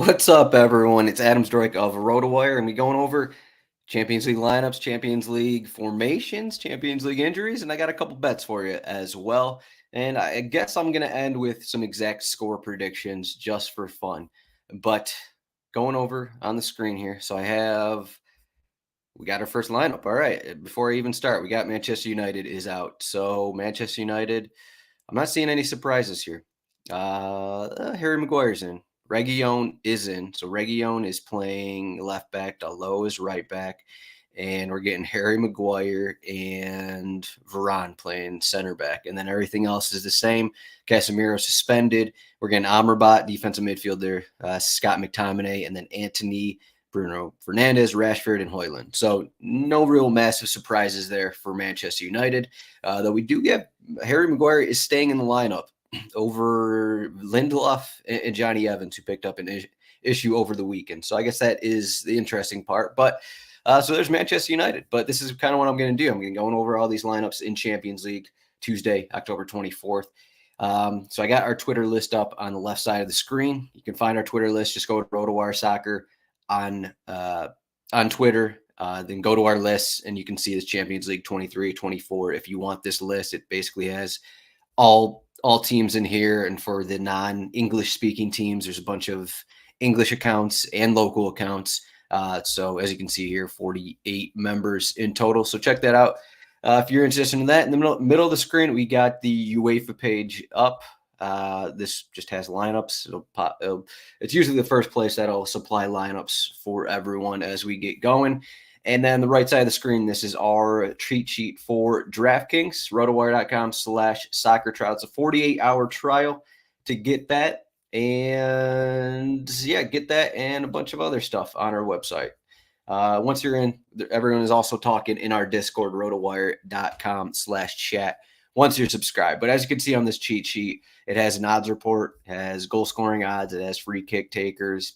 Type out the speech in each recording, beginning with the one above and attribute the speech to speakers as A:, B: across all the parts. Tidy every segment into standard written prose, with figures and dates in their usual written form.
A: What's up, everyone? It's Adam Zdroik of RotoWire, and we're going over Champions League lineups, Champions League formations, Champions League injuries, and I got a couple bets for you as well. And I guess I'm going to end with some exact score predictions just for fun. But going over on the screen here, so we got our first lineup. All right, before I even start, we got Manchester United is out. So Manchester United, I'm not seeing any surprises here. Harry Maguire's in. Reguilon is in. So Reguilon is playing left back. Dalot is right back. And we're getting Harry Maguire and Varane playing center back. And then everything else is the same. Casemiro suspended. We're getting Amrabat, defensive midfielder, Scott McTominay, and then Anthony, Bruno Fernandes, Rashford, and Højlund. So no real massive surprises there for Manchester United. Though we do get Harry Maguire is staying in the lineup over Lindelof and Johnny Evans, who picked up an issue over the weekend. So I guess that is the interesting part. But so there's Manchester United. But this is kind of what I'm going to do. I'm going to go over all these lineups in Champions League Tuesday, October 24th. So I got our Twitter list up on the left side of the screen. You can find our Twitter list. Just go to RotoWire Soccer on Twitter. Then go to our list, and you can see this Champions League 23, 24. If you want this list, it basically has all teams in here. And for the non-English speaking teams, there's a bunch of English accounts and local accounts. So as you can see here, 48 members in total. So check that out. If you're interested in that, in the middle of the screen, we got the UEFA page up. This just has lineups. It's usually the first place that'll supply lineups for everyone as we get going. And then the right side of the screen, this is our cheat sheet for DraftKings, rotowire.com/soccer trial. It's a 48-hour trial to get that. And yeah, get that and a bunch of other stuff on our website. Once you're in, everyone is also talking in our Discord, rotowire.com/chat, once you're subscribed. But as you can see on this cheat sheet, it has an odds report, it has goal scoring odds, it has free kick takers,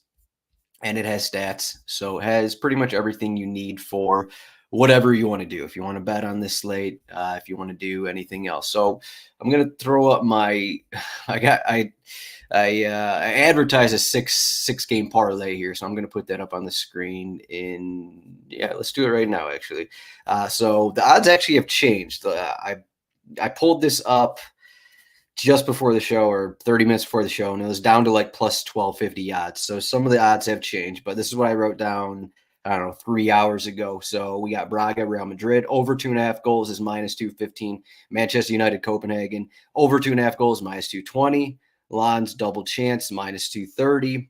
A: and it has stats. So it has pretty much everything you need for whatever you want to do. If you want to bet on this slate, if you want to do anything else. So I'm going to throw up I advertise a six game parlay here. So I'm going to put that up on the screen let's do it right now, actually. So the odds actually have changed. I pulled this up just before the show, or 30 minutes before the show, and it was down to like plus 1250 odds. So some of the odds have changed, but this is what I wrote down, 3 hours ago. So we got Braga, Real Madrid, over 2.5 goals is minus 215. Manchester United, Copenhagen, over 2.5 goals, minus 220. Lens double chance, minus 230.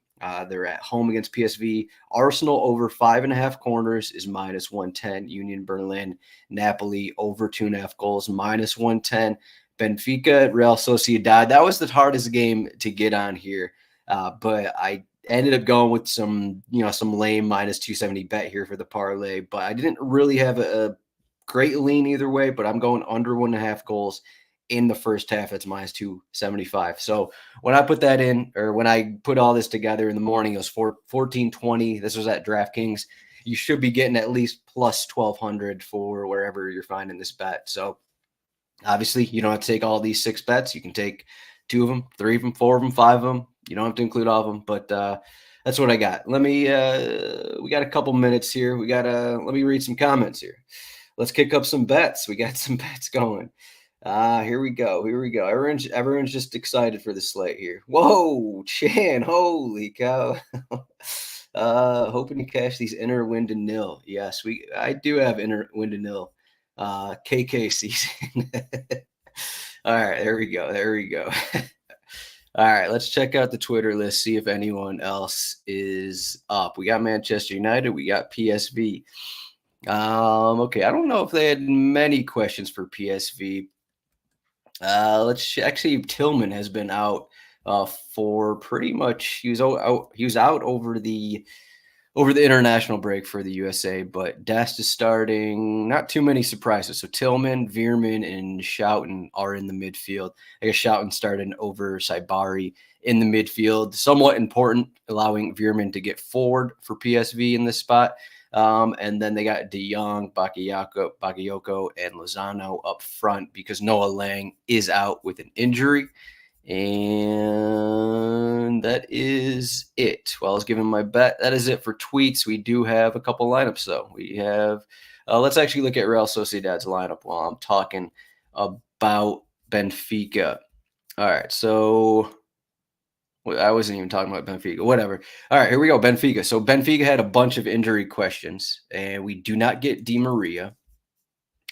A: They're at home against PSV. Arsenal over 5.5 corners is minus 110. Union Berlin, Napoli over 2.5 goals, minus 110. Benfica, Real Sociedad. That was the hardest game to get on here, but I ended up going with some lame minus 270 bet here for the parlay. But I didn't really have a great lean either way. But I'm going under 1.5 goals in the first half. That's minus 275. So when I put that in, or when I put all this together in the morning, it was 1420. This was at DraftKings. You should be getting at least plus 1200 for wherever you're finding this bet. So obviously, you don't have to take all these 6 bets. You can take 2 of them, 3 of them, 4 of them, 5 of them. You don't have to include all of them, but that's what I got. We got a couple minutes here. Let me read some comments here. Let's kick up some bets. We got some bets going. Here we go. Everyone's just excited for the slate here. Whoa, Chan, holy cow. Hoping to cash these inner win to nil. Yes, I do have inner win to nil. KK season. All right, there we go. All right, let's check out the Twitter list, see if anyone else is up. We got Manchester United, we got PSV. Okay, I don't know if they had many questions for PSV. Tillman has been out for pretty much, he was out over the international break for the USA, but Dest is starting. Not too many surprises. So Tillman, Veerman, and Schouten are in the midfield. I guess Schouten started over Saibari in the midfield. Somewhat important, allowing Veerman to get forward for PSV in this spot. And then they got De Jong, Bakayoko, and Lozano up front because Noah Lang is out with an injury. And that is it. Well, I was giving my bet. That is it for tweets. We do have a couple lineups, though. We have, let's actually look at Real Sociedad's lineup while I'm talking about Benfica. All right, so I wasn't even talking about Benfica. Whatever. All right, here we go. Benfica. So Benfica had a bunch of injury questions, and we do not get Di Maria.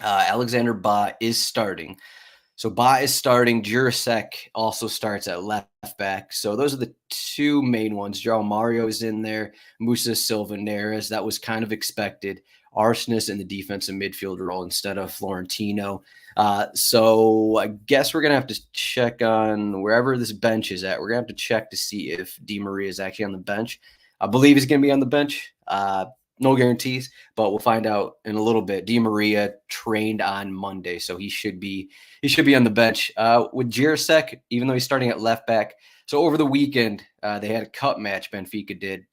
A: Alexander Ba is starting. So Ba is starting. Jurasek also starts at left back. So those are the two main ones. João Mario is in there. Musa Silva Neres. That was kind of expected. Arsenis in the defensive midfield role instead of Florentino. So I guess we're going to have to check on wherever this bench is at. We're going to have to check to see if Di Maria is actually on the bench. I believe he's going to be on the bench. No guarantees, but we'll find out in a little bit. Di Maria trained on Monday, so he should be on the bench. With Jirasek, even though he's starting at left back, so over the weekend they had a cup match. Benfica did,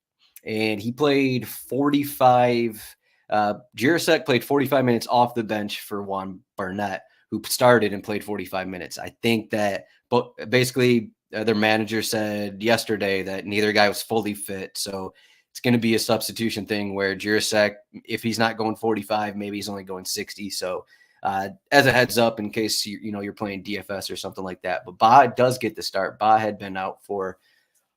A: and he played 45. Jirasek played 45 minutes off the bench for Juan Barnett, who started and played 45 minutes. I think that, but basically their manager said yesterday that neither guy was fully fit, so it's going to be a substitution thing where Jirasek, if he's not going 45, maybe he's only going 60. So as a heads up, in case you're playing DFS or something like that. But Ba does get the start. Ba had been out for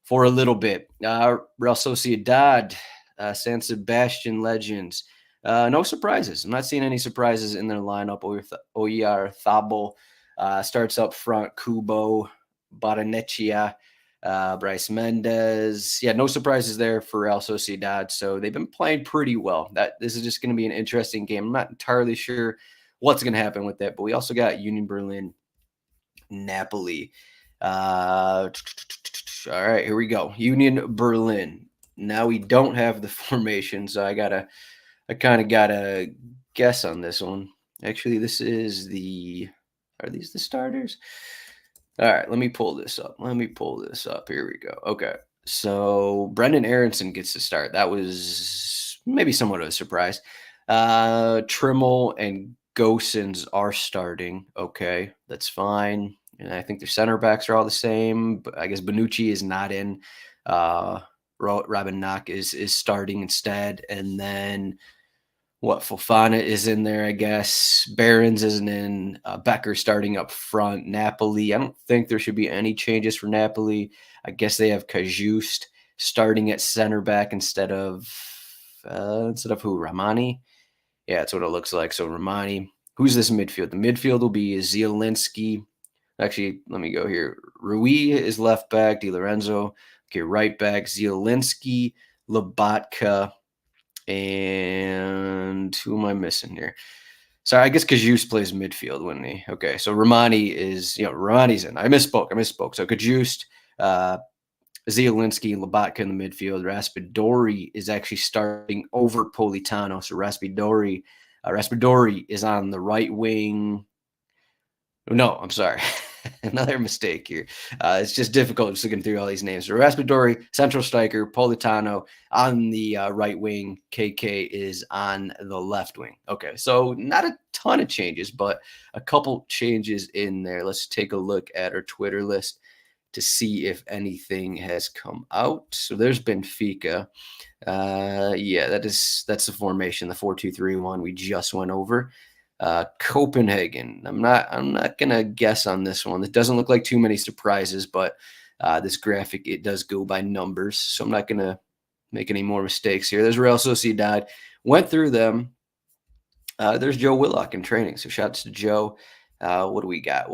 A: a little bit. Real Sociedad, San Sebastian Legends. No surprises. I'm not seeing any surprises in their lineup. Oyar Thabo starts up front. Kubo, Baranechia, Bryce Mendez. Yeah, no surprises there for Real Sociedad. So they've been playing pretty well. This is just going to be an interesting game. I'm not entirely sure what's going to happen with that, but we also got Union Berlin, Napoli. All right, here we go. Union Berlin. Now we don't have the formation, so I kind of gotta guess on this one. Actually, are these the starters? All right, let me pull this up. Here we go. Okay. So Brendan Aronson gets to start. That was maybe somewhat of a surprise. Trimmel and Gosens are starting. Okay, that's fine. And I think their center backs are all the same. But I guess Bonucci is not in. Robin Knock is starting instead. And then Fofana is in there, I guess. Barons isn't in. Becker starting up front. Napoli. I don't think there should be any changes for Napoli. I guess they have Cajuste starting at center back instead of who? Ramani? Yeah, that's what it looks like. So Ramani. Who's this midfield? The midfield will be Zielinski. Actually, let me go here. Rui is left back. Di Lorenzo. Okay, right back. Zielinski. Lobotka. And who am I missing here? Sorry, I guess Kajus plays midfield, wouldn't he? Okay, so Romani Romani's in. I misspoke. So Kajus, Zielinski, and Lobotka in the midfield. Raspadori is actually starting over Politano. So Raspadori is on the right wing. No, I'm sorry. Another mistake here. It's just difficult just looking through all these names. So Raspadori, central striker, Politano on the right wing. KK is on the left wing. Okay, so not a ton of changes, but a couple changes in there. Let's take a look at our Twitter list to see if anything has come out. So there's Benfica. Yeah, that's the formation, the 4-2-3-1 we just went over. Copenhagen. I'm not gonna guess on this one. It doesn't look like too many surprises, but this graphic, it does go by numbers, so I'm not gonna make any more mistakes here. There's Real Sociedad. Went through them. There's Joe Willock in training, so shouts to Joe. What do we got?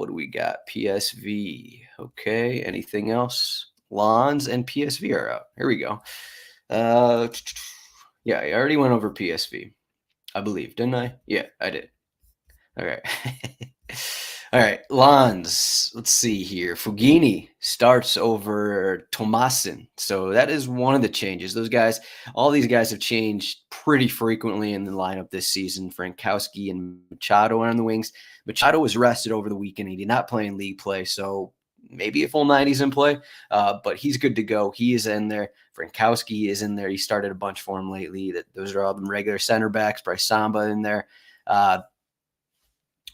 A: PSV. Okay. Anything else? Lons and PSV are out. Here we go. Yeah, I already went over PSV, I believe, didn't I? Yeah, I did. All right. All right. Lons. Let's see here. Fugini starts over Tomasin. So that is one of the changes. All these guys have changed pretty frequently in the lineup this season. Frankowski and Machado are on the wings. Machado was rested over the weekend. He did not play in league play. So maybe a full 90s in play, but he's good to go. He is in there. Frankowski is in there. He started a bunch for him lately. Those are all the regular center backs. Bryce Samba in there.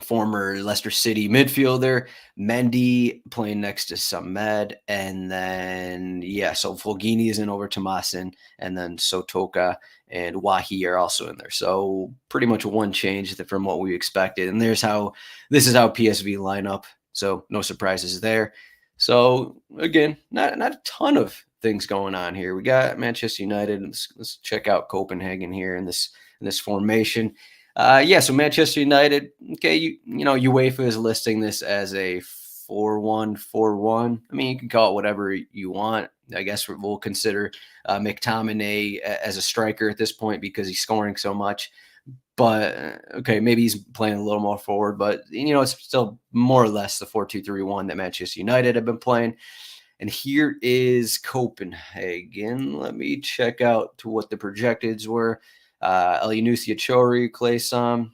A: former Leicester City midfielder. Mendy playing next to Samed. And then, yeah, so Fulgini is in over Tomasin. And then Sotoka and Wahi are also in there. So pretty much one change from what we expected. And this is how PSV line up. So no surprises there. So again, not a ton of things going on here. We got Manchester United. Let's check out Copenhagen here in this formation. So Manchester United, okay, UEFA is listing this as a 4-1-4-1. I mean, you can call it whatever you want. I guess we'll consider McTominay as a striker at this point because he's scoring so much. But okay, maybe he's playing a little more forward, but it's still more or less the 4-2-3-1 that Manchester United have been playing. And here is Copenhagen. Let me check out to what the projecteds were. Elyounoussi Achori, Clayson.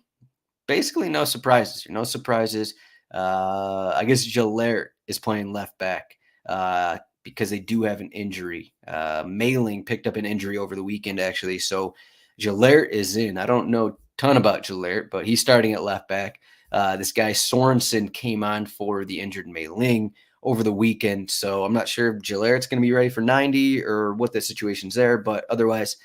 A: Basically, no surprises. No surprises. I guess Gillette is playing left back because they do have an injury. Mailing picked up an injury over the weekend, actually. So Gillette is in. I don't know a ton about Gillette, but he's starting at left back. This guy Sorensen came on for the injured Mailing over the weekend. So I'm not sure if Gillette's going to be ready for 90 or what the situation's there, but otherwise,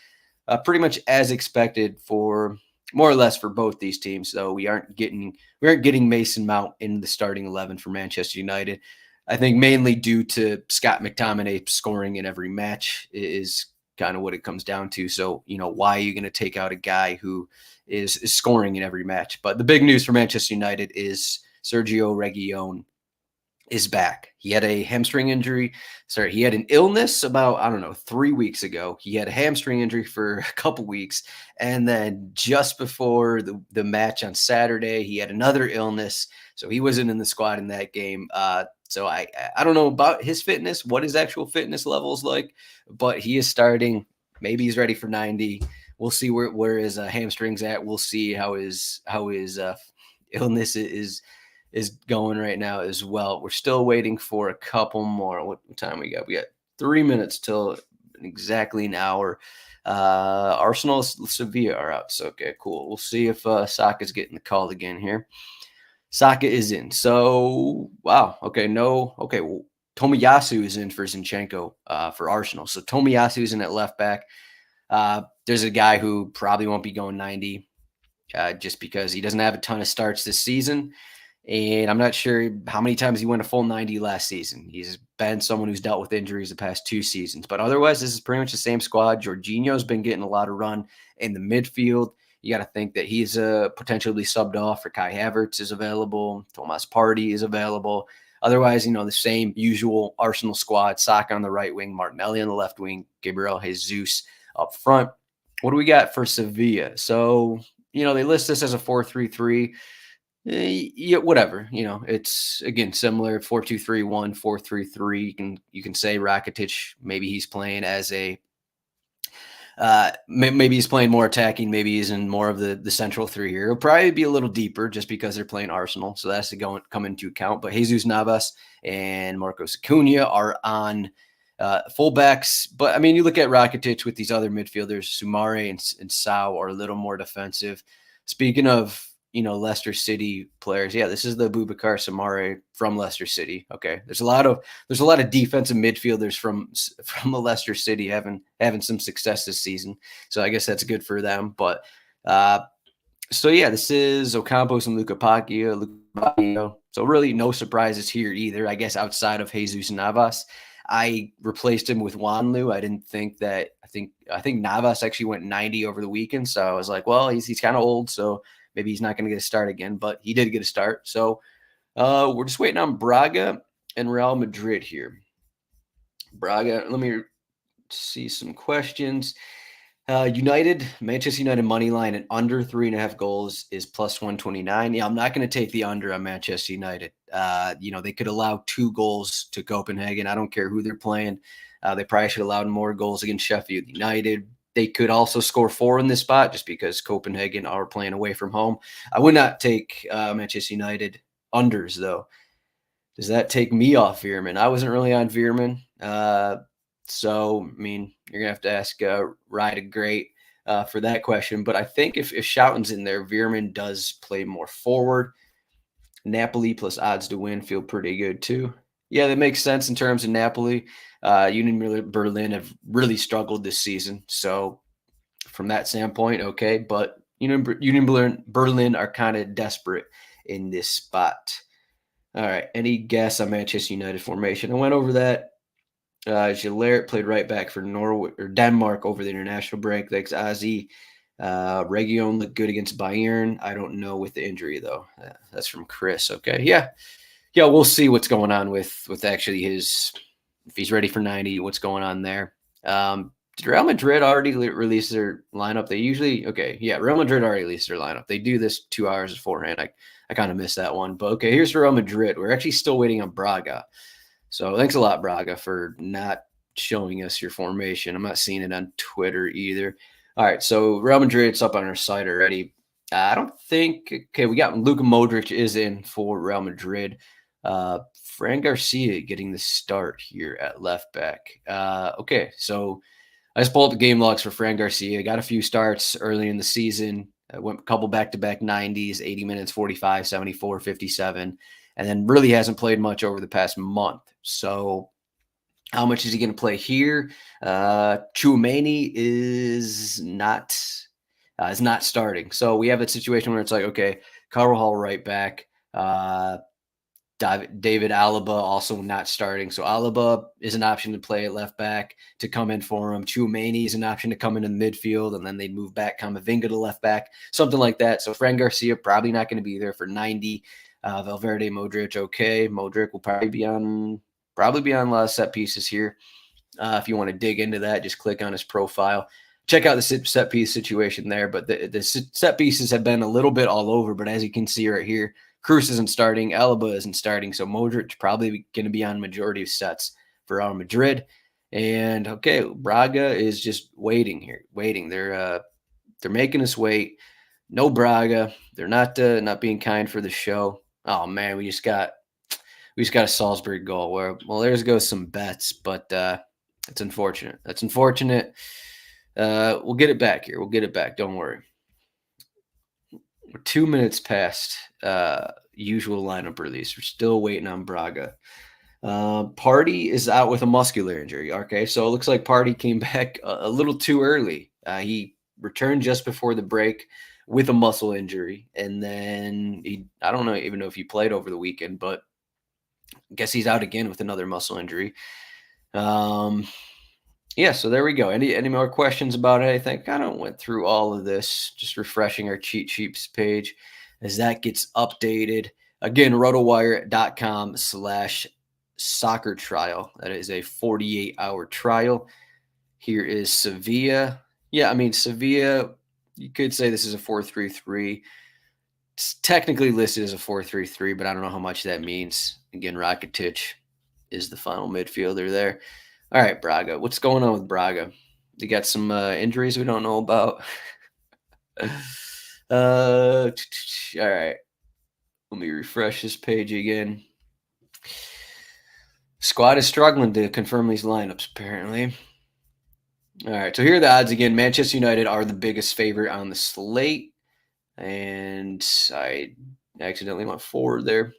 A: pretty much as expected for more or less for both these teams. So we aren't getting Mason Mount in the starting 11 for Manchester United. I think mainly due to Scott McTominay scoring in every match is kind of what it comes down to. So, why are you going to take out a guy who is scoring in every match? But the big news for Manchester United is Sergio Reguilon is back. He had a hamstring injury. He had an illness about, 3 weeks ago. He had a hamstring injury for a couple weeks. And then just before the match on Saturday, he had another illness. So he wasn't in the squad in that game. So I don't know about his fitness, what his actual fitness level is like, but he is starting. Maybe he's ready for 90. We'll see where his hamstring's at. We'll see how his illness is going right now as well. We're still waiting for a couple more. What time we got? We got 3 minutes till exactly an hour. Arsenal, Sevilla are out. So, okay, cool. We'll see if Saka's getting the call again here. Saka is in. So, wow. Okay, no. Okay, well, Tomiyasu is in for Zinchenko for Arsenal. So Tomiyasu is in at left back. There's a guy who probably won't be going 90 just because he doesn't have a ton of starts this season. And I'm not sure how many times he went a full 90 last season. He's been someone who's dealt with injuries the past 2 seasons. But otherwise, this is pretty much the same squad. Jorginho's been getting a lot of run in the midfield. You got to think that he's potentially subbed off for Kai Havertz is available. Thomas Partey is available. Otherwise, the same usual Arsenal squad. Saka on the right wing, Martinelli on the left wing, Gabriel Jesus up front. What do we got for Sevilla? So, they list this as a 4-3-3. Yeah, whatever. It's again similar 4-2-3-1, 4-3-3. You can say Rakitic, maybe he's playing as a maybe he's playing more attacking, maybe he's in more of the central three here. It'll probably be a little deeper just because they're playing Arsenal, so that's to come into account. But Jesus Navas and Marcos Acuna are on fullbacks. But I mean, you look at Rakitic with these other midfielders, Sumare and Sao are a little more defensive. Speaking of Leicester City players. Yeah, this is the Bukayo Saka from Leicester City. Okay, there's a lot of defensive midfielders from Leicester City having some success this season. So I guess that's good for them. But so yeah, this is Ocampos and Luca Bacchio. So really no surprises here either. I guess outside of Jesus Navas. I replaced him with Wanlu. I didn't think that. I think Navas actually went 90 over the weekend. So I was like, well, he's kind of old, so maybe he's not going to get a start again, but he did get a start. So we're just waiting on Braga and Real Madrid here. Braga, let me see some questions. Manchester United money line and under 3.5 goals is plus 129. Yeah, I'm not going to take the under on Manchester United. They could allow 2 goals to Copenhagen. I don't care who they're playing. They probably should have allowed more goals against Sheffield United. They could also score 4 in this spot just because Copenhagen are playing away from home. I would not take Manchester United unders, though. Does that take me off Veerman? I wasn't really on Veerman. So, I mean, you're going to have to ask Ride Great for that question. But I think if Shouten's in there, Veerman does play more forward. Napoli plus odds to win feel pretty good too. Yeah, that makes sense in terms of Napoli. Union Berlin have really struggled this season. So from that standpoint, okay. But Berlin are kind of desperate in this spot. All right. Any guess on Manchester United formation? I went over that. Gillard played right back for Norway or Denmark over the international break. Thanks, Ozzy. Reguilon looked good against Bayern. I don't know with the injury though. That's from Chris. Okay, yeah. We'll see what's going on with actually his if he's ready for 90. What's going on there? Did Real Madrid already release their lineup? They usually Real Madrid already released their lineup. They do this 2 hours beforehand. I kind of missed that one, but okay. Here's Real Madrid. We're actually still waiting on Braga. So thanks a lot, Braga, for not showing us your formation. I'm not seeing it on Twitter either. All right, so Real Madrid, it's up on our site already. I don't think. Okay, we got Luka Modric is in for Real Madrid. Fran Garcia getting the start here at left back. Okay, so I just pulled up the game logs for Fran Garcia. Got a few starts early in the season. I went a couple back-to-back 90s, 80 minutes, 45, 74, 57, and then really hasn't played much over the past month. So how much is he going to play here? Tchouameni is not starting. So we have that situation where it's like, okay, Carvajal right back. David Alaba also not starting. So Alaba is an option to play at left back to come in for him. Tchouameni is an option to come in the midfield, and then they'd move back Camavinga to left back, something like that. So Fran Garcia probably not going to be there for 90. Valverde, Modric, okay. Modric will probably be on a lot of set pieces here. If you want to dig into that, just click on his profile. Check out the set piece situation there. But the set pieces have been a little bit all over. But as you can see right here, Cruz isn't starting. Alaba isn't starting. So Modric probably going to be on majority of sets for Real Madrid. And okay, Braga is just waiting here. They're making us wait. No Braga. They're not being kind for the show. Oh man, we just got a Salzburg goal. Well, there's goes some bets, but it's unfortunate. That's unfortunate. We'll get it back here. We'll get it back. Don't worry. We're 2 minutes past usual lineup release. We're still waiting on Braga. Party is out with a muscular injury. Okay, so it looks like Party came back a little too early. He returned just before the break with a muscle injury, and then I don't even know if he played over the weekend, but I guess he's out again with another muscle injury. Yeah, so there we go. Any more questions about it? I think I kind of went through all of this, just refreshing our cheat sheets page as that gets updated. Again, rotowire.com/soccer trial. That is a 48-hour trial. Here is Sevilla. Yeah, I mean, Sevilla, you could say this is a 4-3-3. It's technically listed as a 4-3-3, but I don't know how much that means. Again, Rakitic is the final midfielder there. All right, Braga. What's going on with Braga? They got some injuries we don't know about. All right. Let me refresh this page again. Squad is struggling to confirm these lineups, apparently. All right, so here are the odds again. Manchester United are the biggest favorite on the slate. And I accidentally went forward there.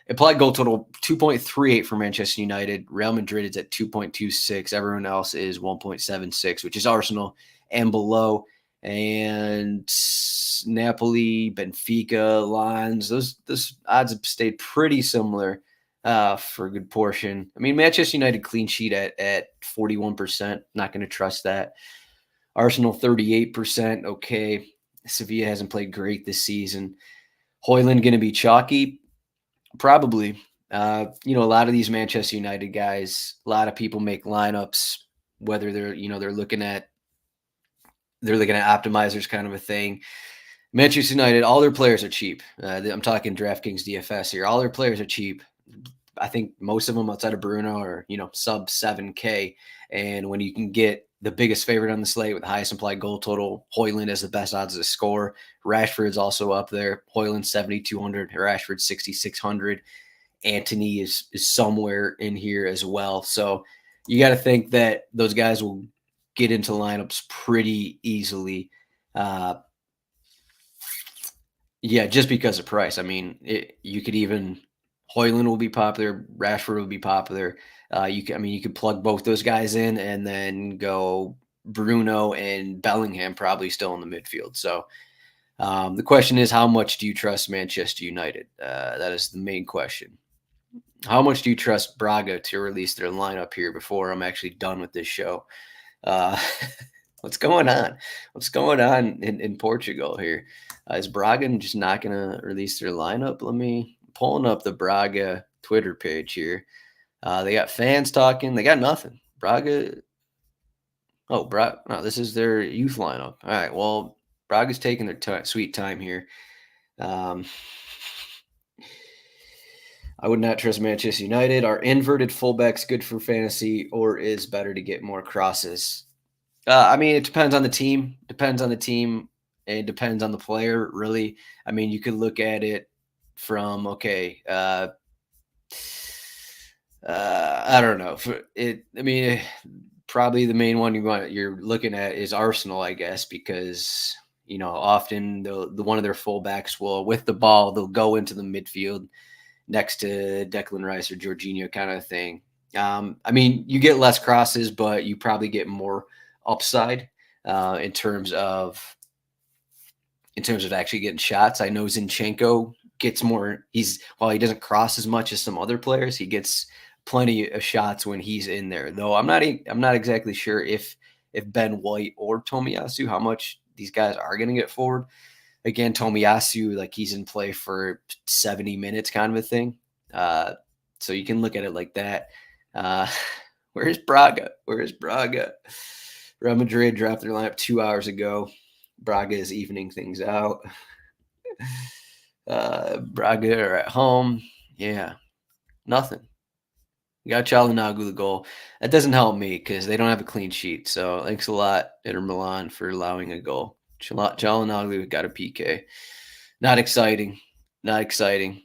A: Implied goal total 2.38 for Manchester United. Real Madrid is at 2.26. Everyone else is 1.76, which is Arsenal and below. And Napoli, Benfica, Lens, those odds have stayed pretty similar for a good portion. I mean, Manchester United clean sheet at 41%. Not going to trust that. Arsenal 38%. Okay. Sevilla hasn't played great this season. Højlund going to be chalky? Probably. A lot of these Manchester United guys, a lot of people make lineups, whether they're looking at optimizers kind of a thing. Manchester United, all their players are cheap. I'm talking DraftKings DFS here. All their players are cheap. I think most of them outside of Bruno are, sub 7K. And when you can get the biggest favorite on the slate with the highest implied goal total, Højlund has the best odds to score. Rashford's also up there. Højlund 7,200, Rashford 6,600. Antony is somewhere in here as well. So you got to think that those guys will get into lineups pretty easily. Yeah, just because of price. I mean, you could even Hoyland will be popular, Rashford will be popular. I mean, you could plug both those guys in and then go Bruno and Bellingham probably still in the midfield. So the question is, how much do you trust Manchester United? That is the main question. How much do you trust Braga to release their lineup here before I'm actually done with this show? Uh, what's going on? What's going on in Portugal here? Is Braga just not going to release their lineup? Let me pulling up the Braga Twitter page here. They got fans talking. They got nothing. Braga. Oh, no, this is their youth lineup. All right. Well, Braga's taking their sweet time here. Um, I would not trust Manchester United. Are inverted fullbacks good for fantasy, or is better to get more crosses? I mean, it depends on the team. Depends on the team. It depends on the player, really. I mean, you could look at it from okay. I don't know. I mean, probably the main one you're looking at is Arsenal, I guess, because often the one of their fullbacks will, with the ball, they'll go into the midfield next to Declan Rice or Jorginho, kind of thing. I mean, you get less crosses, but you probably get more upside in terms of actually getting shots. I know Zinchenko gets more. While he doesn't cross as much as some other players, he gets plenty of shots when he's in there. Though I'm not exactly sure if Ben White or Tomiyasu, how much these guys are going to get forward. Again, Tomiyasu, like he's in play for 70 minutes kind of a thing. So you can look at it like that. Where's Braga? Where's Braga? Real Madrid dropped their lineup 2 hours ago. Braga is evening things out. Braga are at home. Yeah, nothing. You got Çalhanoğlu the goal. That doesn't help me because they don't have a clean sheet. So thanks a lot, Inter Milan, for allowing a goal. Çalhanoğlu got a PK. Not exciting. Not exciting.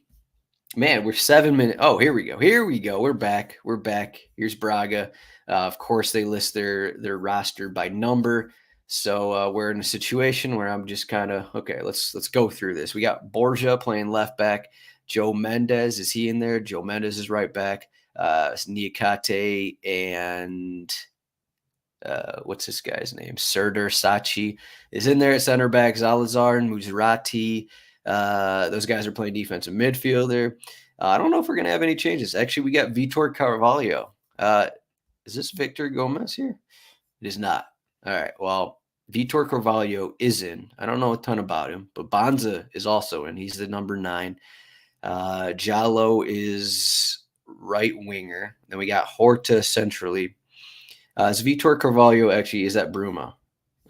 A: Man, we're 7 minutes. Oh, here we go. Here we go. We're back. We're back. Here's Braga. Of course, they list their roster by number. So we're in a situation where I'm just kind of okay. Let's go through this. We got Borja playing left back. Joe Mendes, is he in there? Joe Mendes is right back. Niakate and what's this guy's name? Serdar Sachi is in there at center back. Zalazar and Muzrati. Those guys are playing defensive midfielder. I don't know if we're going to have any changes. Actually, we got Vitor Carvalho. Is this Victor Gomez here? It is not. All right. Well, Vitor Carvalho is in. I don't know a ton about him, but Banza is also in. He's the number 9. Jallo is right winger. Then we got Horta centrally. Is Vitor Carvalho actually is that Bruma?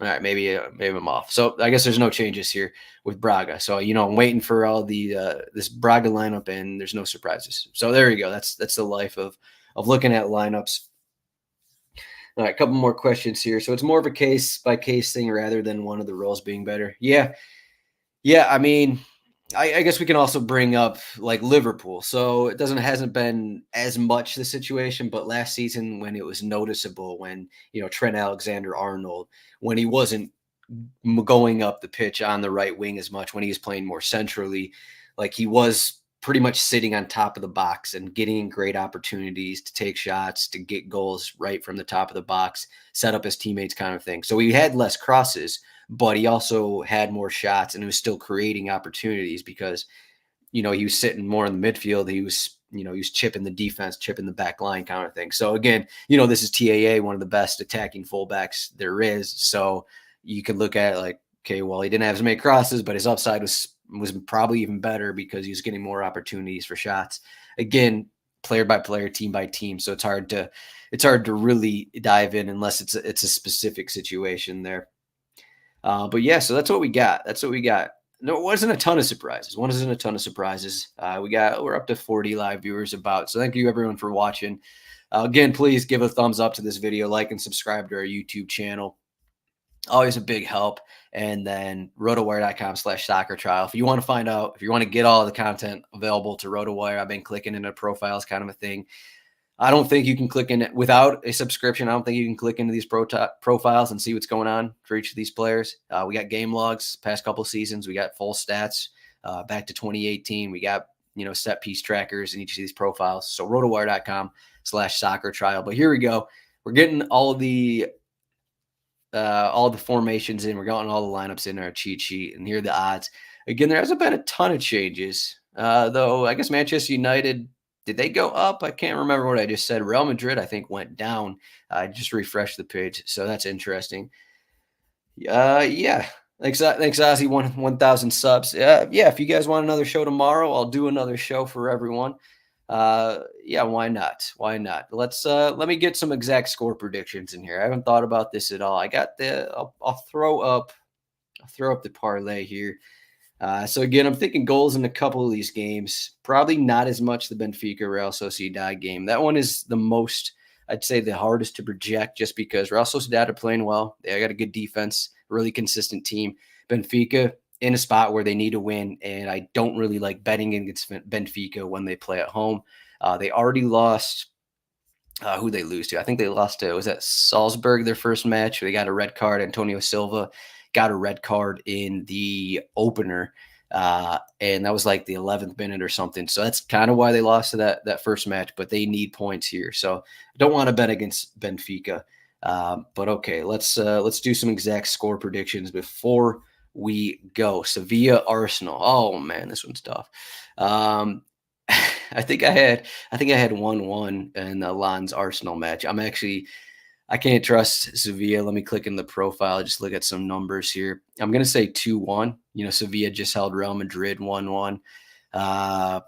A: All right, maybe I'm off. So I guess there's no changes here with Braga. So I'm waiting for all the this Braga lineup, and there's no surprises. So there you go. That's the life of looking at lineups. All right, a couple more questions here. So it's more of a case by case thing rather than one of the roles being better. Yeah. I mean, I guess we can also bring up like Liverpool. So it hasn't been as much the situation, but last season when it was noticeable, when Trent Alexander-Arnold, when he wasn't going up the pitch on the right wing as much, when he was playing more centrally, like he was pretty much sitting on top of the box and getting great opportunities to take shots, to get goals right from the top of the box, set up his teammates, kind of thing. So he had less crosses, but he also had more shots and he was still creating opportunities because, he was sitting more in the midfield. He was, he was chipping the defense, chipping the back line, kind of thing. So again, this is TAA, one of the best attacking fullbacks there is. So you could look at it like, okay, well, he didn't have as many crosses, but his upside was probably even better because he was getting more opportunities for shots. Again, player by player, team by team. So it's hard to really dive in unless it's a specific situation there. But yeah, so that's what we got. No, it wasn't a ton of surprises. We're up to 40 live viewers about. So thank you everyone for watching. Again, please give a thumbs up to this video, like and subscribe to our YouTube channel. Always a big help. And then rotowire.com/soccer trial. If you want to get all the content available to RotoWire, I've been clicking into profiles, kind of a thing. I don't think you can click in it without a subscription. I don't think you can click into these profiles and see what's going on for each of these players. We got game logs, past couple seasons. We got full stats. back to 2018. We got, set piece trackers in each of these profiles. So rotowire.com/soccer trial. But here we go. We're getting all the formations in. We're getting all the lineups in our cheat sheet. And here are the odds. Again, there hasn't been a ton of changes, though. I guess Manchester United, did they go up? I can't remember what I just said. Real Madrid, I think, went down. I just refreshed the page, so that's interesting. Yeah. Thanks, Ozzy. 1,000 subs. Yeah, if you guys want another show tomorrow, I'll do another show for everyone. Yeah, why not? Why not? Let me get some exact score predictions in here. I haven't thought about this at all. I got I'll throw up the parlay here. So again, I'm thinking goals in a couple of these games. Probably not as much the Benfica Real Sociedad game. That one is the most, I'd say, the hardest to project, just because Real Sociedad are playing well. They got a good defense, really consistent team. Benfica in a spot where they need to win, and I don't really like betting against Benfica when they play at home. They already lost. Who they lose to? I think they lost to, was that Salzburg, their first match? They got a red card. Antonio Silva got a red card in the opener, and that was like the 11th minute or something. So that's kind of why they lost to that first match, but they need points here. So I don't want to bet against Benfica. But okay, let's do some exact score predictions before we go. Sevilla Arsenal. Oh man, this one's tough. I think I had 1-1 in the Lens Arsenal match. I can't trust Sevilla. Let me click in the profile, just look at some numbers here. I'm going to say 2-1. Sevilla just held Real Madrid 1-1. I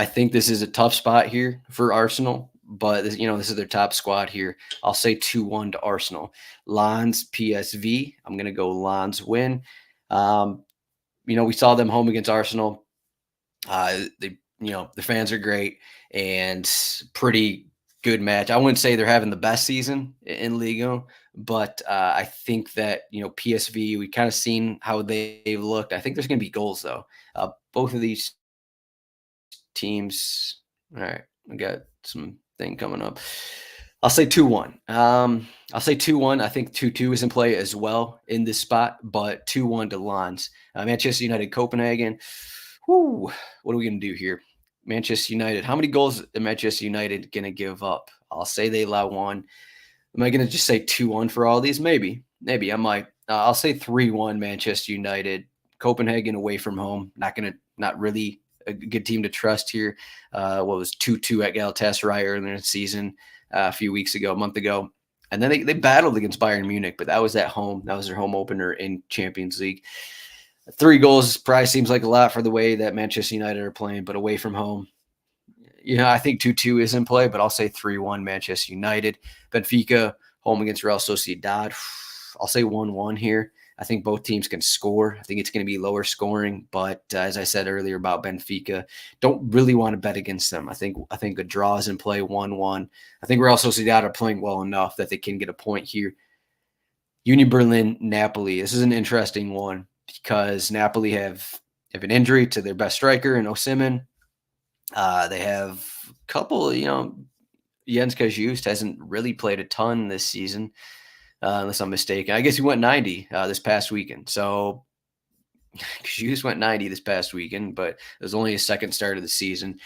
A: think this is a tough spot here for Arsenal, but this is their top squad here. I'll say 2-1 to Arsenal. Lens PSV. I'm going to go Lens win. We saw them home against Arsenal. The fans are great and pretty good match. I wouldn't say they're having the best season in Liga, but I think that, PSV, we kind of seen how they've looked. I think there's going to be goals, though. Both of these teams. All right, we got some thing coming up. I'll say 2-1. I'll say 2-1. I think 2-2 is in play as well in this spot, but 2-1 to Lens. Manchester United, Copenhagen. Whoo, what are we going to do here? Manchester United. How many goals is Manchester United going to give up? I'll say they allow 1. Am I going to just say 2-1 for all these? Maybe I might. I'll say 3-1 Manchester United. Copenhagen away from home. Not really a good team to trust here. What was 2-2 at Galatasaray earlier in the season, a month ago. And then they battled against Bayern Munich, but that was at home. That was their home opener in Champions League. 3 goals probably seems like a lot for the way that Manchester United are playing, but away from home, I think 2-2 is in play, but I'll say 3-1 Manchester United. Benfica, home against Real Sociedad. I'll say 1-1 here. I think both teams can score. I think it's going to be lower scoring, but as I said earlier about Benfica, don't really want to bet against them. I think a draw is in play, 1-1. I think Real Sociedad are playing well enough that they can get a point here. Union Berlin, Napoli. This is an interesting one, because Napoli have an injury to their best striker in Osimhen. They have a couple, Jens Kajust hasn't really played a ton this season, unless I'm mistaken. I guess he went 90 this past weekend. So Kajust went 90 this past weekend, but it was only his second start of the season.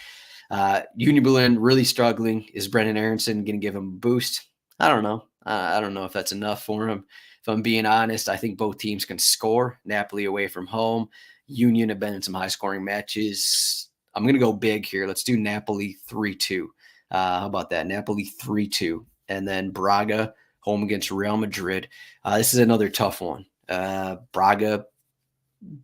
A: Union Berlin really struggling. Is Brendan Aronson going to give him a boost? I don't know. I don't know if that's enough for him. If I'm being honest, I think both teams can score. Napoli away from home. Union have been in some high-scoring matches. I'm going to go big here. Let's do Napoli 3-2. How about that? Napoli 3-2. And then Braga, home against Real Madrid. This is another tough one. Braga,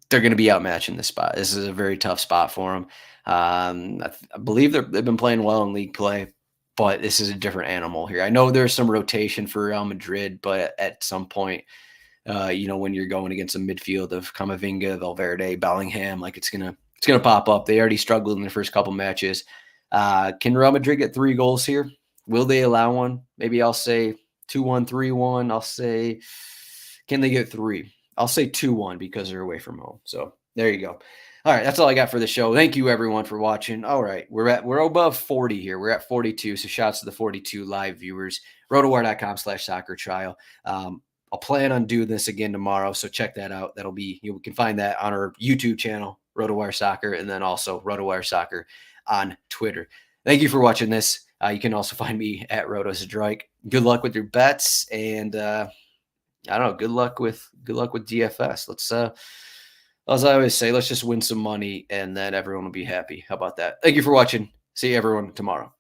A: they're going to be outmatched in this spot. This is a very tough spot for them. I believe they've been playing well in league play, but this is a different animal here. I know there's some rotation for Real Madrid, but at some point, when you're going against a midfield of Camavinga, Valverde, Bellingham, like it's gonna pop up. They already struggled in their first couple matches. Can Real Madrid get 3 goals here? Will they allow one? Maybe I'll say 2-1, 3-1. I'll say, can they get 3? I'll say 2-1 because they're away from home. So there you go. All right, that's all I got for the show. Thank you, everyone, for watching. All right, we're above 40 here. We're at 42, so shouts to the 42 live viewers. RotoWire.com/soccer trial. I'll plan on doing this again tomorrow, so check that out. That'll be, you can find that on our YouTube channel, RotoWire Soccer, and then also RotoWire Soccer on Twitter. Thank you for watching this. You can also find me at Zdroik. Good luck with your bets, and I don't know. Good luck with DFS. Let's as I always say, let's just win some money, and then everyone will be happy. How about that? Thank you for watching. See everyone tomorrow.